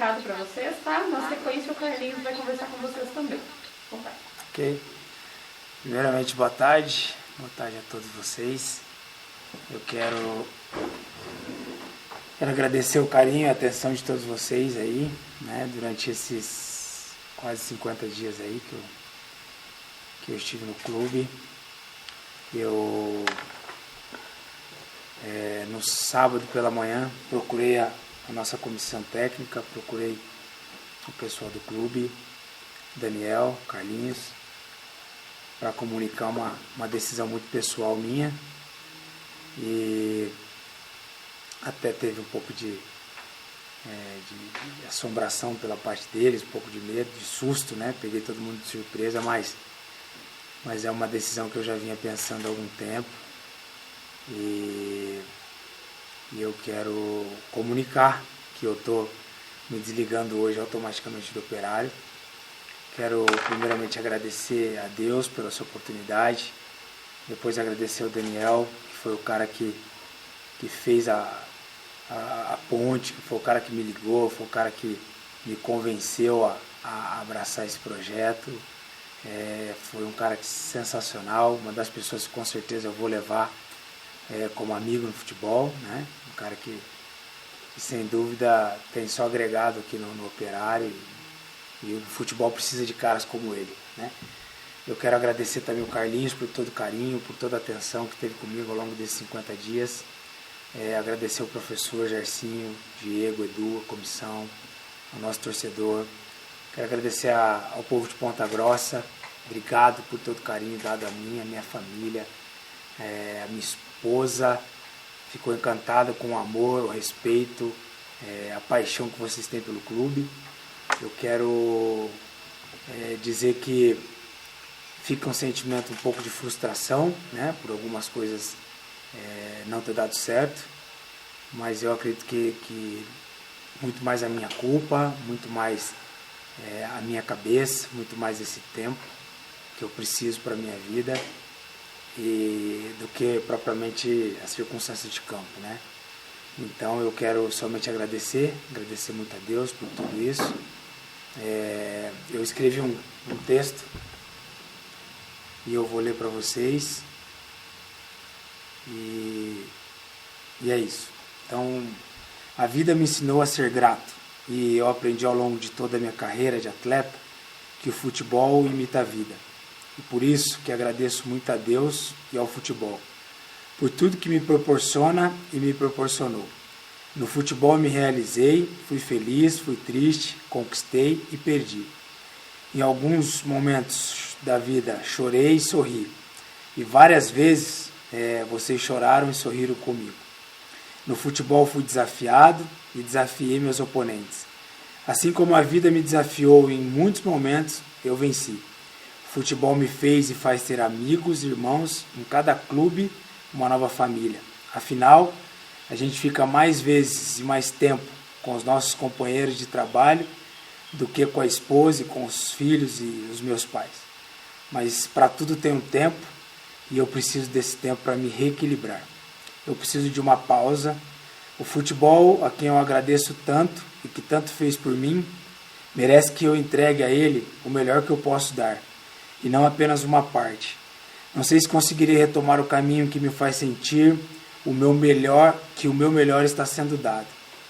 recado para vocês, tá? Na sequência o Carlinhos vai conversar com vocês também. Ok. Primeiramente, boa tarde a todos vocês. Eu quero agradecer o carinho e a atenção de todos vocês aí, né, durante esses quase 50 dias aí que eu estive no clube. No sábado pela manhã procurei a nossa comissão técnica, procurei o pessoal do clube, Daniel, Carlinhos, para comunicar uma decisão muito pessoal minha, e até teve um pouco de assombração pela parte deles, um pouco de medo, de susto, né? Peguei todo mundo de surpresa, mas é uma decisão que eu já vinha pensando há algum tempo, e eu quero comunicar que eu estou me desligando hoje automaticamente do Operário. Quero primeiramente agradecer a Deus pela sua oportunidade, depois agradecer ao Daniel, que foi o cara que fez a ponte, que foi o cara que me ligou, foi o cara que me convenceu a abraçar esse projeto. Foi um cara sensacional, uma das pessoas que com certeza eu vou levar como amigo no futebol, né? Um cara que sem dúvida tem só agregado aqui no Operário, e o futebol precisa de caras como ele, né? Eu quero agradecer também o Carlinhos por todo o carinho, por toda a atenção que teve comigo ao longo desses 50 dias. Agradecer ao professor Gercinho, Diego, Edu, a comissão, ao nosso torcedor. Quero agradecer ao povo de Ponta Grossa. Obrigado por todo o carinho dado a mim, a minha família, a minha esposa. Ficou encantada com o amor, o respeito, a paixão que vocês têm pelo clube. Eu quero dizer que fica um sentimento um pouco de frustração, né, por algumas coisas não ter dado certo, mas eu acredito que muito mais a minha culpa, muito mais a minha cabeça, muito mais esse tempo que eu preciso para a minha vida, do que propriamente as circunstâncias de campo, né? Então eu quero somente agradecer muito a Deus por tudo isso. Eu escrevi um texto e eu vou ler para vocês, e é isso. Então, a vida me ensinou a ser grato, e eu aprendi ao longo de toda a minha carreira de atleta que o futebol imita a vida, e por isso que agradeço muito a Deus e ao futebol por tudo que me proporciona e me proporcionou. No futebol me realizei, fui feliz, fui triste, conquistei e perdi. Em alguns momentos da vida chorei e sorri, e várias vezes vocês choraram e sorriram comigo. No futebol fui desafiado e desafiei meus oponentes. Assim como a vida me desafiou em muitos momentos, eu venci. O futebol me fez e faz ter amigos, irmãos, em cada clube uma nova família. Afinal, a gente fica mais vezes e mais tempo com os nossos companheiros de trabalho do que com a esposa e com os filhos e os meus pais. Mas para tudo tem um tempo, e eu preciso desse tempo para me reequilibrar. Eu preciso de uma pausa. O futebol, a quem eu agradeço tanto e que tanto fez por mim, merece que eu entregue a ele o melhor que eu posso dar, e não apenas uma parte. Não sei se conseguirei retomar o caminho que me faz sentir que o meu melhor está sendo dado,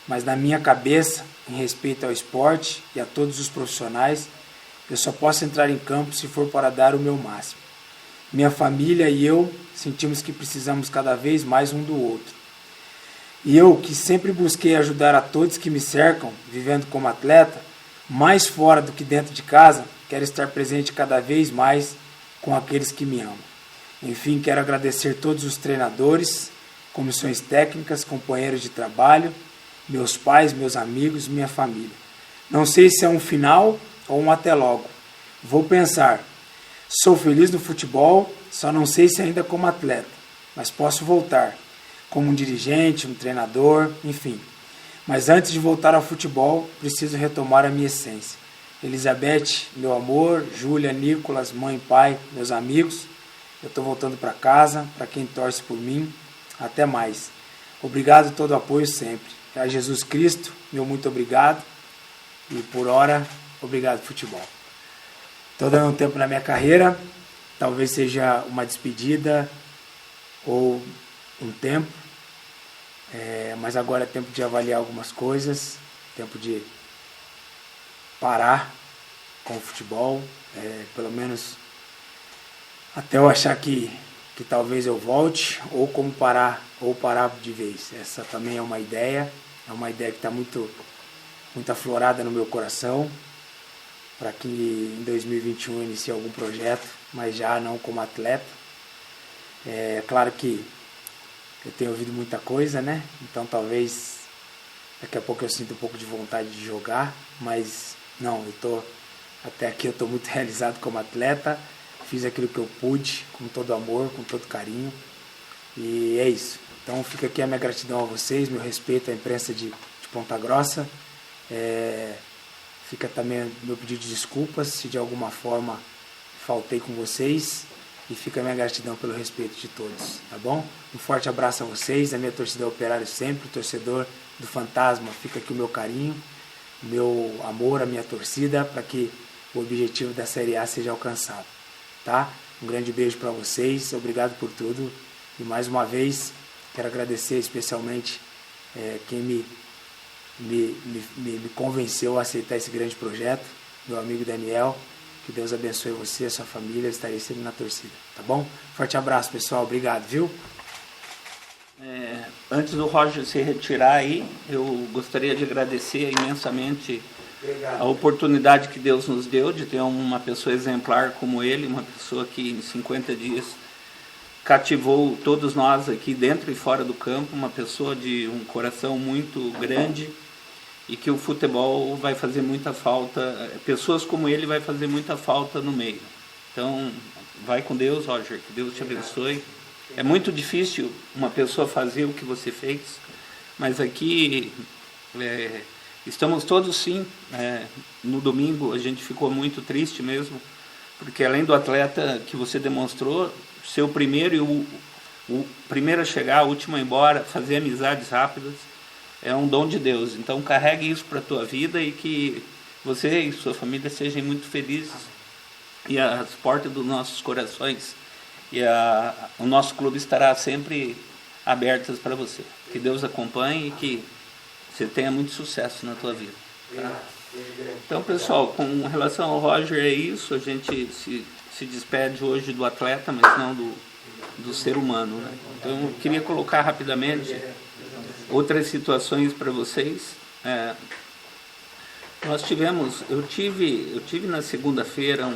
mas na minha cabeça, em respeito ao esporte e a todos os profissionais, eu só posso entrar em campo se for para dar o meu máximo. Minha família e eu sentimos que precisamos cada vez mais um do outro. E eu, que sempre busquei ajudar a todos que me cercam, vivendo como atleta, mais fora do que dentro de casa, quero estar presente cada vez mais com aqueles que me amam. Enfim, quero agradecer todos os treinadores, comissões técnicas, companheiros de trabalho, meus pais, meus amigos, minha família. Não sei se é um final ou um até logo. Vou pensar. Sou feliz no futebol, só não sei se ainda como atleta, mas posso voltar, como um dirigente, um treinador, enfim. Mas antes de voltar ao futebol, preciso retomar a minha essência. Elizabeth, meu amor, Júlia, Nicolas, mãe, pai, meus amigos, eu estou voltando para casa, para quem torce por mim, até mais. Obrigado por todo o apoio sempre. A Jesus Cristo, meu muito obrigado. E por hora, obrigado futebol. Estou dando um tempo na minha carreira, talvez seja uma despedida ou um tempo, mas agora é tempo de avaliar algumas coisas, tempo de parar com o futebol, pelo menos até eu achar que talvez eu volte, ou como parar de vez. Essa também é uma ideia que está muito aflorada no meu coração, para que em 2021 eu inicie algum projeto, mas já não como atleta. É claro que eu tenho ouvido muita coisa, né? Então talvez daqui a pouco eu sinta um pouco de vontade de jogar, mas não, até aqui eu estou muito realizado como atleta, fiz aquilo que eu pude, com todo amor, com todo carinho, e é isso. Então fica aqui a minha gratidão a vocês, meu respeito à imprensa de Ponta Grossa, fica também meu pedido de desculpas se de alguma forma faltei com vocês, e fica a minha gratidão pelo respeito de todos, tá bom? Um forte abraço a vocês, a minha torcida Operário sempre, o torcedor do Fantasma, fica aqui o meu carinho, o meu amor, a minha torcida, para que o objetivo da Série A seja alcançado, tá? Um grande beijo para vocês, obrigado por tudo, e mais uma vez quero agradecer especialmente quem me convenceu a aceitar esse grande projeto, meu amigo Daniel. Que Deus abençoe você e a sua família, eu estarei sempre na torcida, tá bom? Forte abraço, pessoal, obrigado, viu? Antes do Roger se retirar aí, eu gostaria de agradecer imensamente a oportunidade que Deus nos deu de ter uma pessoa exemplar como ele, uma pessoa que em 50 dias cativou todos nós aqui dentro e fora do campo, uma pessoa de um coração muito grande, e que o futebol vai fazer muita falta, pessoas como ele vai fazer muita falta no meio. Então, vai com Deus, Roger, que Deus te abençoe. É muito difícil uma pessoa fazer o que você fez, mas aqui estamos todos sim. No domingo a gente ficou muito triste mesmo, porque além do atleta que você demonstrou, ser o primeiro e o primeiro a chegar, o último a ir embora, fazer amizades rápidas, é um dom de Deus. Então carregue isso para a tua vida e que você e sua família sejam muito felizes, e as portas dos nossos corações e o nosso clube estará sempre abertas para você. Que Deus acompanhe e que você tenha muito sucesso na tua vida, tá? Então, pessoal, com relação ao Roger, é isso. A gente se despede hoje do atleta, mas não do ser humano, né? Então eu queria colocar rapidamente outras situações para vocês. Eu tive na segunda-feira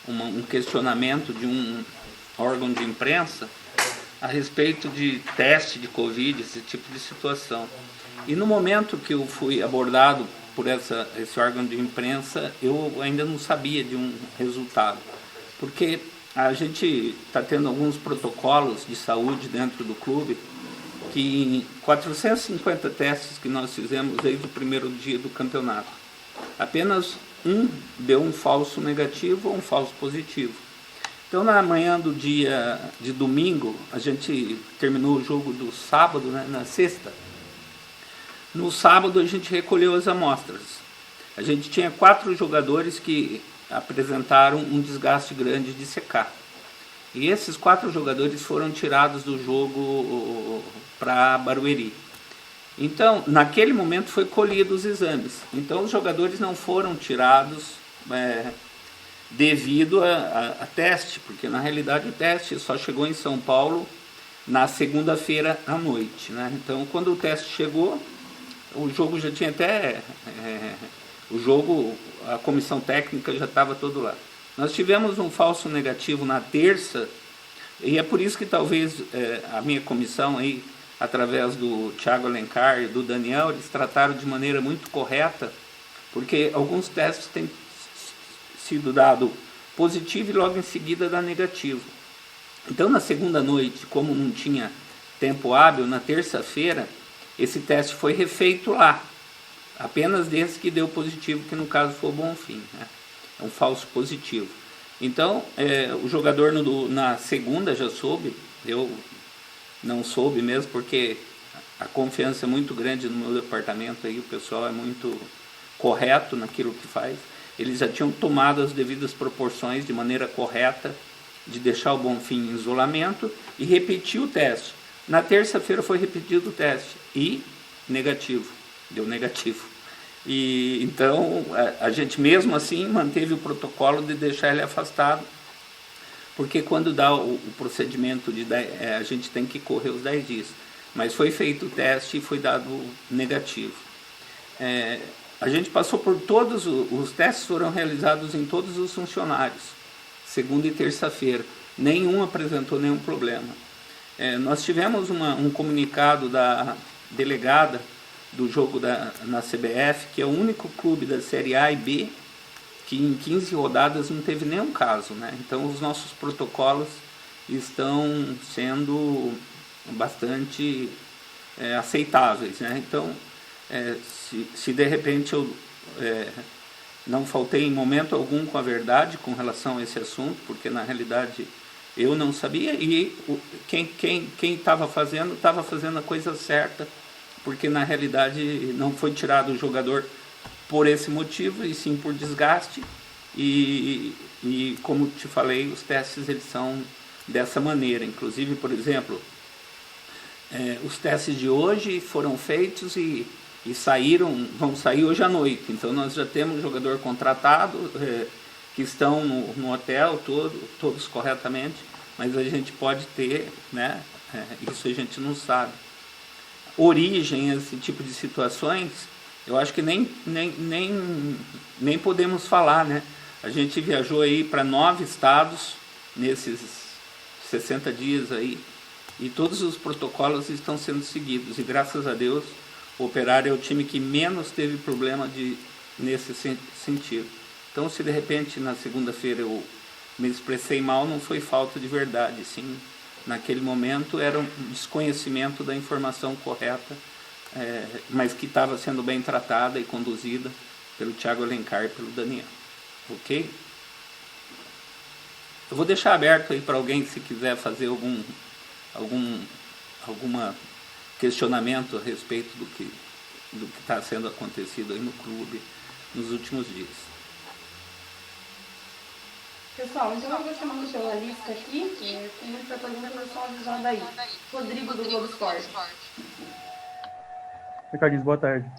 um questionamento de um órgão de imprensa a respeito de teste de Covid, esse tipo de situação. E no momento que eu fui abordado por esse órgão de imprensa, eu ainda não sabia de um resultado, porque a gente está tendo alguns protocolos de saúde dentro do clube, que em 450 testes que nós fizemos desde o primeiro dia do campeonato, apenas um deu um falso negativo ou um falso positivo. Então, na manhã do dia de domingo, a gente terminou o jogo do sábado, né, na sexta. No sábado, a gente recolheu as amostras. A gente tinha 4 jogadores que apresentaram um desgaste grande de secar. E esses 4 jogadores foram tirados do jogo para Barueri. Então, naquele momento foi colhido os exames. Então, os jogadores não foram tirados devido a teste, porque na realidade o teste só chegou em São Paulo na segunda-feira à noite, né? Então, quando o teste chegou, o jogo já tinha até... a comissão técnica já estava todo lá. Nós tivemos um falso negativo na terça, e é por isso que talvez a minha comissão, aí, através do Thiago Alencar e do Daniel, eles trataram de maneira muito correta, porque alguns testes têm sido dado positivo e logo em seguida dá negativo. Então, na segunda noite, como não tinha tempo hábil, na terça-feira, esse teste foi refeito lá, apenas desse que deu positivo, que no caso foi o Bonfim, né? É um falso positivo. Então, o jogador na segunda já soube, eu não soube mesmo, porque a confiança é muito grande no meu departamento, aí o pessoal é muito correto naquilo que faz. Eles já tinham tomado as devidas proporções de maneira correta, de deixar o Bonfim em isolamento e repetir o teste. Na terça-feira foi repetido o teste e negativo, deu negativo. E então a gente mesmo assim manteve o protocolo de deixar ele afastado, porque quando dá o procedimento de a gente tem que correr os 10 dias. Mas foi feito o teste e foi dado negativo. A gente passou por todos os testes, foram realizados em todos os funcionários, segunda e terça-feira. Nenhum apresentou nenhum problema. Nós tivemos um comunicado da delegada do jogo na CBF, que é o único clube da Série A e B que em 15 rodadas não teve nenhum caso, né? Então os nossos protocolos estão sendo bastante aceitáveis, né? Então, se de repente eu não faltei em momento algum com a verdade com relação a esse assunto, porque na realidade eu não sabia, e quem estava fazendo a coisa certa, porque na realidade não foi tirado o jogador por esse motivo, e sim por desgaste, e como te falei, os testes eles são dessa maneira. Inclusive, por exemplo, os testes de hoje foram feitos e vão sair hoje à noite. Então nós já temos jogador contratado, que estão no hotel, todos corretamente, mas a gente pode ter, né, isso a gente não sabe. Origem, esse tipo de situações, eu acho que nem podemos falar, né? A gente viajou aí para 9 estados nesses 60 dias aí, e todos os protocolos estão sendo seguidos, e graças a Deus o Operário é o time que menos teve problema nesse sentido. Então, se de repente na segunda-feira eu me expressei mal, não foi falta de verdade, sim, naquele momento era um desconhecimento da informação correta, mas que estava sendo bem tratada e conduzida pelo Thiago Alencar e pelo Daniel. Ok? Eu vou deixar aberto aí para alguém, se quiser fazer algum questionamento a respeito do que está sendo acontecido aí no clube nos últimos dias. Pessoal, então eu vou chamando pela lista aqui, tem muita pergunta, mas só avisando aí. Rodrigo do Globo Esporte. Ricardinho, boa tarde.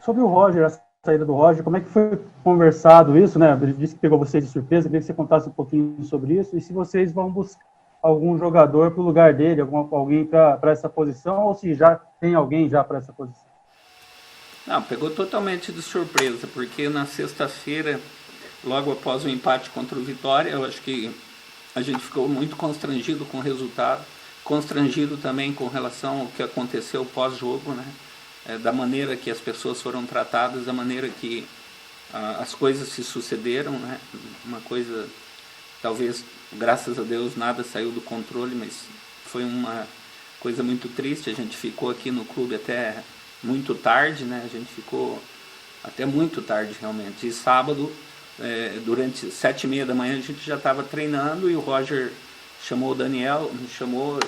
Sobre o Roger, a saída do Roger, como é que foi conversado isso, né? Ele disse que pegou vocês de surpresa, queria que você contasse um pouquinho sobre isso, e se vocês vão buscar algum jogador para o lugar dele, alguém para essa posição, ou se já tem alguém já para essa posição? Não, pegou totalmente de surpresa, porque na sexta-feira, logo após o empate contra o Vitória, eu acho que a gente ficou muito constrangido com o resultado, constrangido também com relação ao que aconteceu pós-jogo, né? Da maneira que as pessoas foram tratadas, da maneira que as coisas se sucederam, né? Uma coisa, talvez, graças a Deus, nada saiu do controle, mas foi uma coisa muito triste. A gente ficou aqui no clube até muito tarde, né? A gente ficou até muito tarde, realmente. E sábado, durante 7h30 da manhã, a gente já estava treinando, e o Roger chamou o Daniel, chamou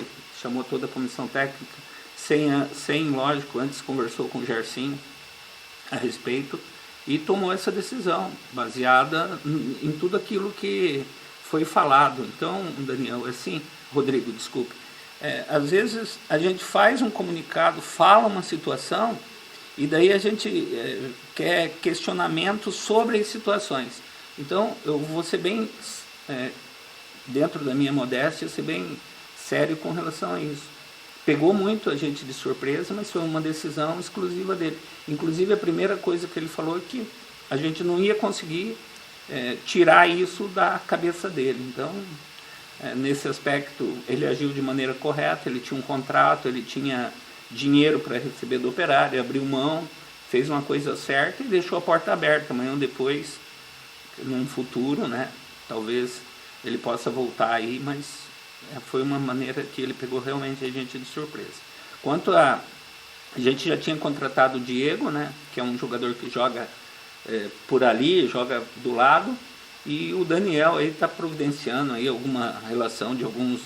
toda a comissão técnica, sem lógico, antes conversou com o Gersinho a respeito, e tomou essa decisão, baseada em tudo aquilo que foi falado. Então, Daniel, assim, Rodrigo, desculpe, às vezes a gente faz um comunicado, fala uma situação, e daí a gente quer questionamentos sobre as situações. Então, eu vou ser bem, dentro da minha modéstia, ser bem sério com relação a isso. Pegou muito a gente de surpresa, mas foi uma decisão exclusiva dele. Inclusive, a primeira coisa que ele falou é que a gente não ia conseguir tirar isso da cabeça dele. Então, nesse aspecto, ele agiu de maneira correta, ele tinha um contrato, ele tinha dinheiro para receber do Operário, abriu mão, fez uma coisa certa e deixou a porta aberta. Amanhã ou depois, num futuro, né, talvez ele possa voltar aí, mas foi uma maneira que ele pegou realmente a gente de surpresa. Quanto a gente já tinha contratado o Diego, né, que é um jogador que joga por ali, joga do lado, e o Daniel aí está providenciando aí alguma relação de uns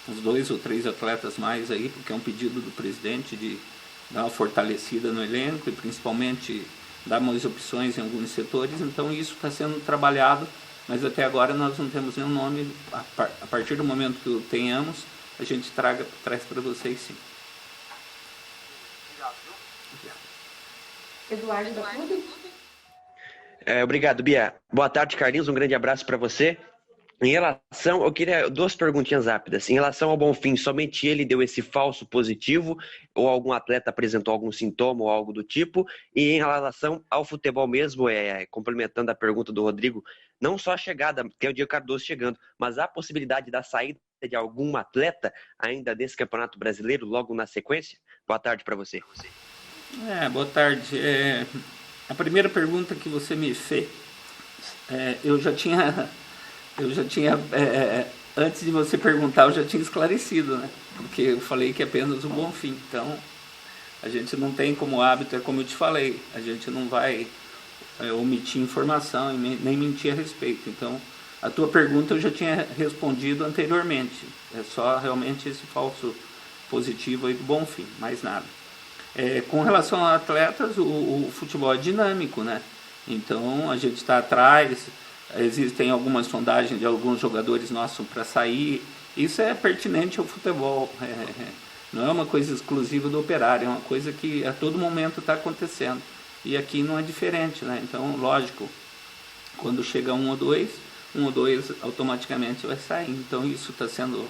2 ou 3 atletas mais aí, porque é um pedido do presidente de dar uma fortalecida no elenco e principalmente dar mais opções em alguns setores. Então isso está sendo trabalhado, mas até agora nós não temos nenhum nome. A partir do momento que o tenhamos, a gente traz para vocês, sim. Eduardo da Clube? Obrigado, Bia. Boa tarde, Carlinhos. Um grande abraço para você. Em relação, eu queria 2 perguntinhas rápidas. Em relação ao Bonfim, somente ele deu esse falso positivo ou algum atleta apresentou algum sintoma ou algo do tipo? E em relação ao futebol mesmo, complementando a pergunta do Rodrigo, não só a chegada, tem o Diego Cardoso chegando, mas há a possibilidade da saída de algum atleta ainda desse Campeonato Brasileiro logo na sequência? Boa tarde para você. Boa tarde. A primeira pergunta que você me fez, eu já tinha antes de você perguntar, eu já tinha esclarecido, né? Porque eu falei que é apenas o Bonfim. Então, a gente não tem como hábito, é como eu te falei, a gente não vai omitir informação e nem mentir a respeito. Então, a tua pergunta eu já tinha respondido anteriormente. É só realmente esse falso positivo aí do Bonfim, mais nada. Com relação a atletas, o futebol é dinâmico, né? Então, a gente está atrás. Existem algumas sondagens de alguns jogadores nossos para sair. Isso é pertinente ao futebol. Não é uma coisa exclusiva do Operário, é uma coisa que a todo momento está acontecendo. E aqui não é diferente, né? Então, lógico, quando chega um ou dois automaticamente vai sair. Então, isso está sendo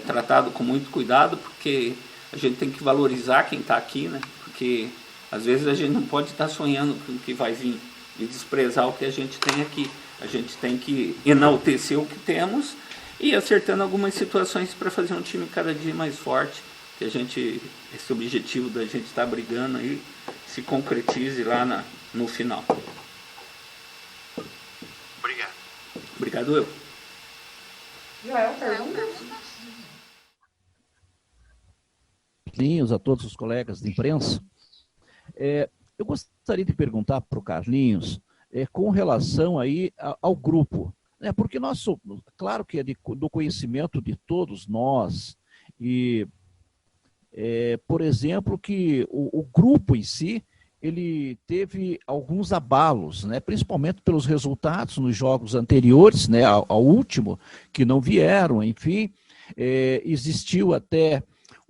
tratado com muito cuidado, porque a gente tem que valorizar quem está aqui, né? Porque às vezes a gente não pode estar sonhando com o que vai vir e desprezar o que a gente tem aqui. A gente tem que enaltecer o que temos e acertando algumas situações para fazer um time cada dia mais forte, que esse objetivo da gente estar brigando aí se concretize lá no final. Obrigado. Obrigado eu. Joel, pergunta? Carlinhos, a todos os colegas de imprensa. Eu gostaria de perguntar para o Carlinhos com relação aí ao grupo, né? Porque claro que é do conhecimento de todos nós, e, por exemplo, que o grupo em si, ele teve alguns abalos, né? Principalmente pelos resultados nos jogos anteriores, né? ao último, que não vieram, enfim, existiu até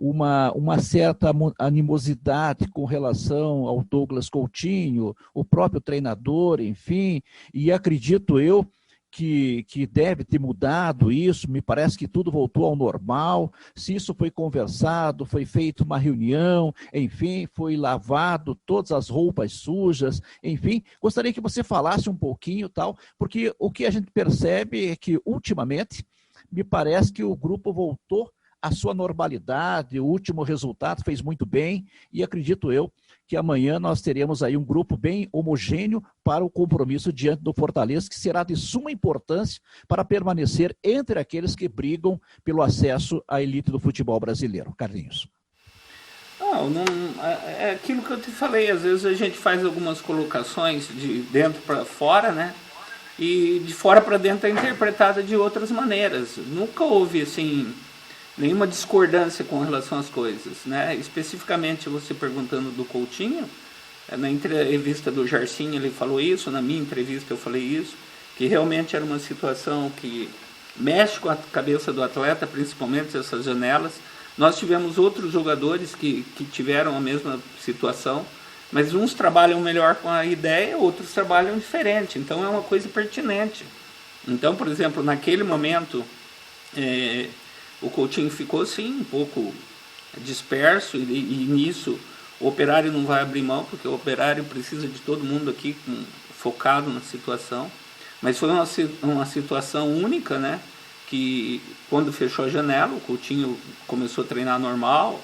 uma certa animosidade com relação ao Douglas Coutinho, o próprio treinador, enfim, e acredito eu que deve ter mudado isso, me parece que tudo voltou ao normal, se isso foi conversado, foi feita uma reunião, enfim, foi lavado todas as roupas sujas, enfim, gostaria que você falasse um pouquinho, tal, porque o que a gente percebe é que, ultimamente, me parece que o grupo voltou a sua normalidade, o último resultado fez muito bem e acredito eu que amanhã nós teremos aí um grupo bem homogêneo para o compromisso diante do Fortaleza, que será de suma importância para permanecer entre aqueles que brigam pelo acesso à elite do futebol brasileiro. Carlinhos. É aquilo que eu te falei, às vezes a gente faz algumas colocações de dentro para fora, né? E de fora para dentro é interpretada de outras maneiras. Nunca houve, assim, nenhuma discordância com relação às coisas, né? Especificamente você perguntando do Coutinho, na entrevista do Jarcinho ele falou isso, na minha entrevista eu falei isso, que realmente era uma situação que mexe com a cabeça do atleta, principalmente essas janelas. Nós tivemos outros jogadores que tiveram a mesma situação, mas uns trabalham melhor com a ideia, outros trabalham diferente, então é uma coisa pertinente. Então, por exemplo, naquele momento, o Coutinho ficou sim um pouco disperso e nisso o Operário não vai abrir mão, porque o Operário precisa de todo mundo aqui focado na situação, mas foi uma situação única, né? Que quando fechou a janela, o Coutinho começou a treinar normal,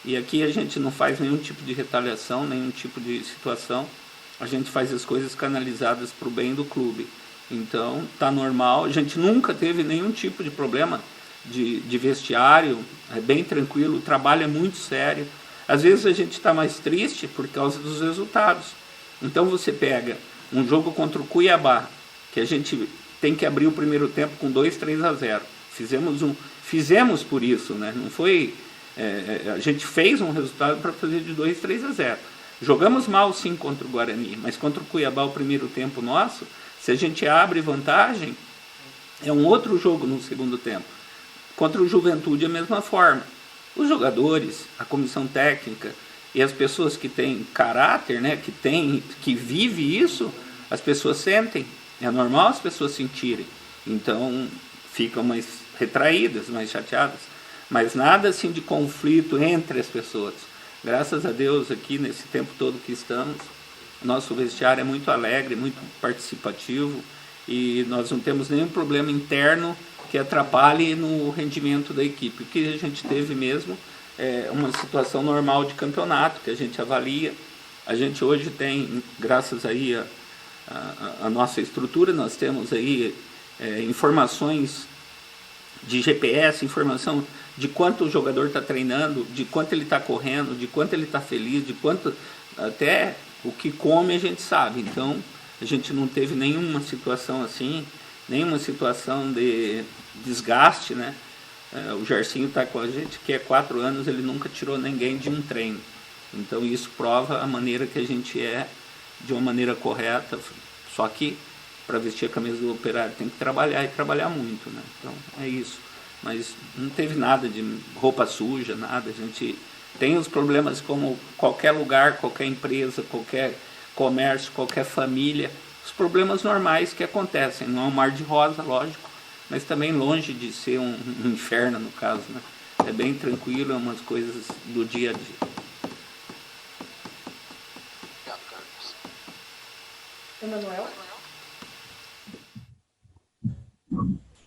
e aqui a gente não faz nenhum tipo de retaliação, nenhum tipo de situação, a gente faz as coisas canalizadas para o bem do clube. Então tá normal, a gente nunca teve nenhum tipo de problema de vestiário, é bem tranquilo, o trabalho é muito sério. Às vezes a gente está mais triste por causa dos resultados. Então você pega um jogo contra o Cuiabá, que a gente tem que abrir o primeiro tempo com 2-3-0. Fizemos por isso, né? Não foi A gente fez um resultado para fazer de 2-3-0. Jogamos mal sim contra o Guarani, mas contra o Cuiabá o primeiro tempo nosso, se a gente abre vantagem, é um outro jogo no segundo tempo. Contra o Juventude a mesma forma. Os jogadores, a comissão técnica e as pessoas que têm caráter, né, que vive isso, as pessoas sentem. É normal as pessoas sentirem. Então ficam mais retraídas, mais chateadas. Mas nada assim de conflito entre as pessoas. Graças a Deus, aqui nesse tempo todo que estamos, nosso vestiário é muito alegre, muito participativo e nós não temos nenhum problema interno que atrapalhe no rendimento da equipe. O que a gente teve mesmo é uma situação normal de campeonato, que a gente avalia. A gente hoje tem, graças aí a nossa estrutura, nós temos aí informações de GPS, informação de quanto o jogador está treinando, de quanto ele está correndo, de quanto ele está feliz, de quanto até o que come a gente sabe. Então a gente não teve nenhuma situação assim, nenhuma situação de desgaste, né? O Gersinho está com a gente que há 4 anos, ele nunca tirou ninguém de um treino. Então isso prova a maneira que a gente é, de uma maneira correta. Só que para vestir a camisa do Operário tem que trabalhar e trabalhar muito, né? Então é isso. Mas não teve nada de roupa suja, nada. A gente tem os problemas como qualquer lugar, qualquer empresa, qualquer comércio, qualquer família. Os problemas normais que acontecem. Não é um mar de rosa, lógico, mas também longe de ser um inferno, no caso, né? É bem tranquilo, é umas coisas do dia a dia. Emanuel?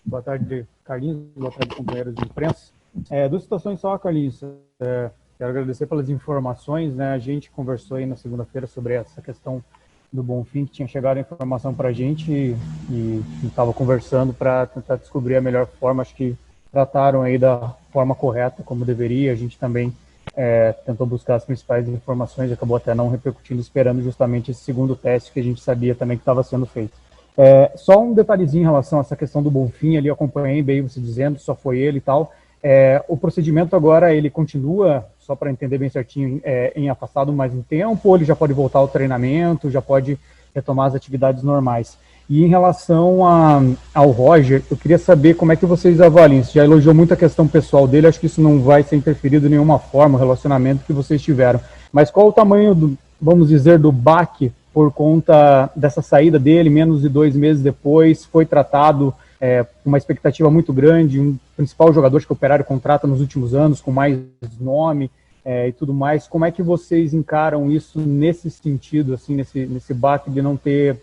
Boa tarde, Carlinhos. Boa tarde, companheiros de imprensa. 2 situações só, Carlinhos. Quero agradecer pelas informações, né? A gente conversou aí na segunda-feira sobre essa questão do Bonfim, que tinha chegado a informação para a gente e estava conversando para tentar descobrir a melhor forma. Acho que trataram aí da forma correta, como deveria. A gente também tentou buscar as principais informações, acabou até não repercutindo, esperando justamente esse segundo teste que a gente sabia também que estava sendo feito. Só um detalhezinho em relação a essa questão do Bonfim, ali acompanhei bem você dizendo, só foi ele e tal. O procedimento agora, ele continua, só para entender bem certinho, em afastado mais um tempo, ou ele já pode voltar ao treinamento, já pode retomar as atividades normais? E em relação ao Roger, eu queria saber como é que vocês avaliam. Você já elogiou muito a questão pessoal dele, acho que isso não vai ser interferido de nenhuma forma, o relacionamento que vocês tiveram. Mas qual o tamanho, vamos dizer, do baque por conta dessa saída dele, menos de 2 meses depois, foi tratado com uma expectativa muito grande, um principal jogador que o Operário contrata nos últimos anos, com mais nome e tudo mais. Como é que vocês encaram isso nesse sentido, assim, nesse baque de não ter,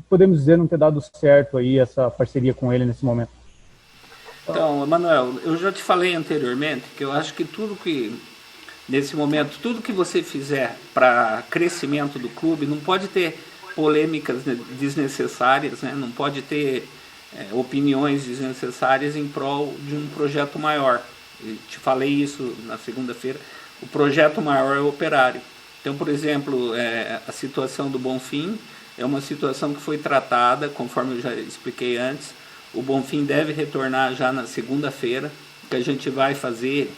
podemos dizer, não ter dado certo aí essa parceria com ele nesse momento? Então, Emanuel, eu já te falei anteriormente que eu acho que nesse momento, tudo que você fizer para crescimento do clube, não pode ter polêmicas desnecessárias, né? Não pode ter opiniões desnecessárias em prol de um projeto maior. Eu te falei isso na segunda-feira. O projeto maior é o Operário. Então, por exemplo, a situação do Bonfim é uma situação que foi tratada, conforme eu já expliquei antes. O Bonfim deve retornar já na segunda-feira, que a gente vai fazer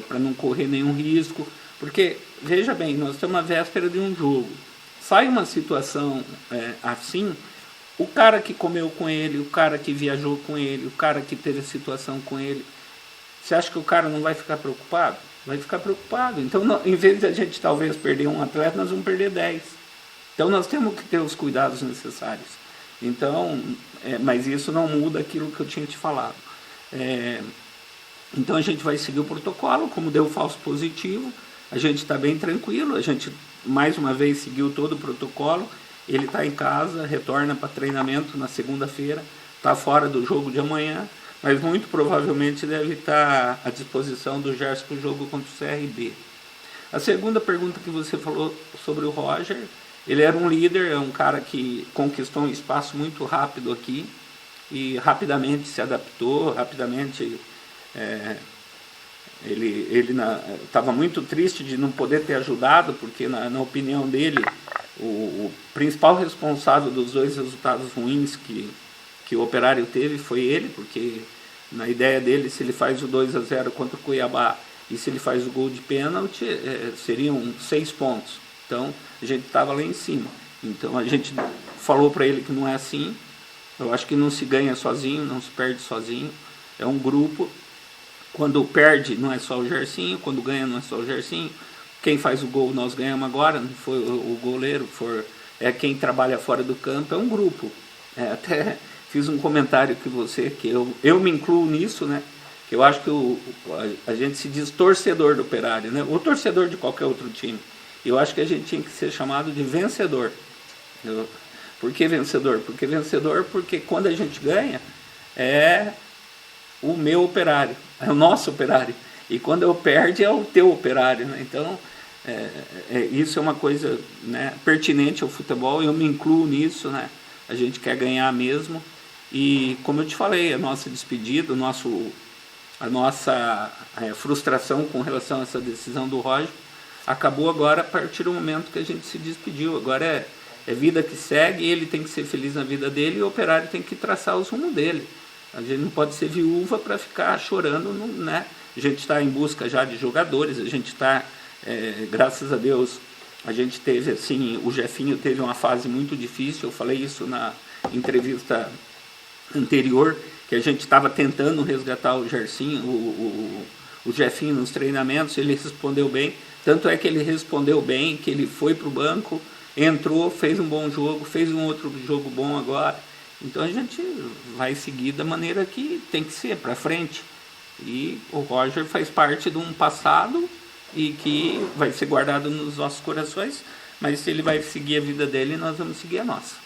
para não correr nenhum risco. Porque, veja bem, nós estamos à véspera de um jogo. Sai uma situação assim, o cara que comeu com ele, o cara que viajou com ele, o cara que teve a situação com ele, você acha que o cara não vai ficar preocupado? Vai ficar preocupado. Então, em vez de a gente talvez perder um atleta, nós vamos perder 10. Então, nós temos que ter os cuidados necessários. Então, mas isso não muda aquilo que eu tinha te falado. Então, a gente vai seguir o protocolo, como deu falso positivo, a gente está bem tranquilo, a gente, mais uma vez, seguiu todo o protocolo. Ele está em casa, retorna para treinamento na segunda-feira, está fora do jogo de amanhã, mas muito provavelmente deve estar à disposição do Gerson para o jogo contra o CRB. A segunda pergunta que você falou sobre o Roger, ele era um líder, é um cara que conquistou um espaço muito rápido aqui e rapidamente se adaptou, rapidamente ele estava muito triste de não poder ter ajudado, porque na opinião dele, o principal responsável dos 2 resultados ruins que o Operário teve foi ele, porque na ideia dele, se ele faz o 2-0 contra o Cuiabá, E se ele faz o gol de pênalti, seriam 6 pontos. Então, a gente estava lá em cima. Então, a gente falou para ele que não é assim. Eu acho que não se ganha sozinho, não se perde sozinho. É um grupo. Quando perde, não é só o Gersinho. Quando ganha, não é só o Gersinho. Quem faz o gol, nós ganhamos agora. Não foi o goleiro, é quem trabalha fora do campo. É um grupo. Até fiz um comentário que eu me incluo nisso, né? Que eu acho que a gente se diz torcedor do Operário, né? Ou torcedor de qualquer outro time. Eu acho que a gente tinha que ser chamado de vencedor. Por que vencedor? Porque quando a gente ganha, é o meu Operário, é o nosso Operário. E quando eu perde, é o teu Operário, né? Então, isso é uma coisa, né, pertinente ao futebol, eu me incluo nisso, né? A gente quer ganhar mesmo. E, como eu te falei, a nossa despedida, a nossa frustração com relação a essa decisão do Roger acabou agora a partir do momento que a gente se despediu. Agora é vida que segue, ele tem que ser feliz na vida dele e o Operário tem que traçar os rumos dele. A gente não pode ser viúva para ficar chorando, né? A gente está em busca já de jogadores, a gente está, graças a Deus, a gente teve assim, o Jefinho teve uma fase muito difícil, eu falei isso na entrevista anterior, que a gente estava tentando resgatar o Gersinho, o Jefinho nos treinamentos, ele respondeu bem, tanto é que ele respondeu bem, que ele foi para o banco, entrou, fez um bom jogo, fez um outro jogo bom agora. Então a gente vai seguir da maneira que tem que ser, para frente. E o Roger faz parte de um passado e que vai ser guardado nos nossos corações, mas se ele vai seguir a vida dele, nós vamos seguir a nossa.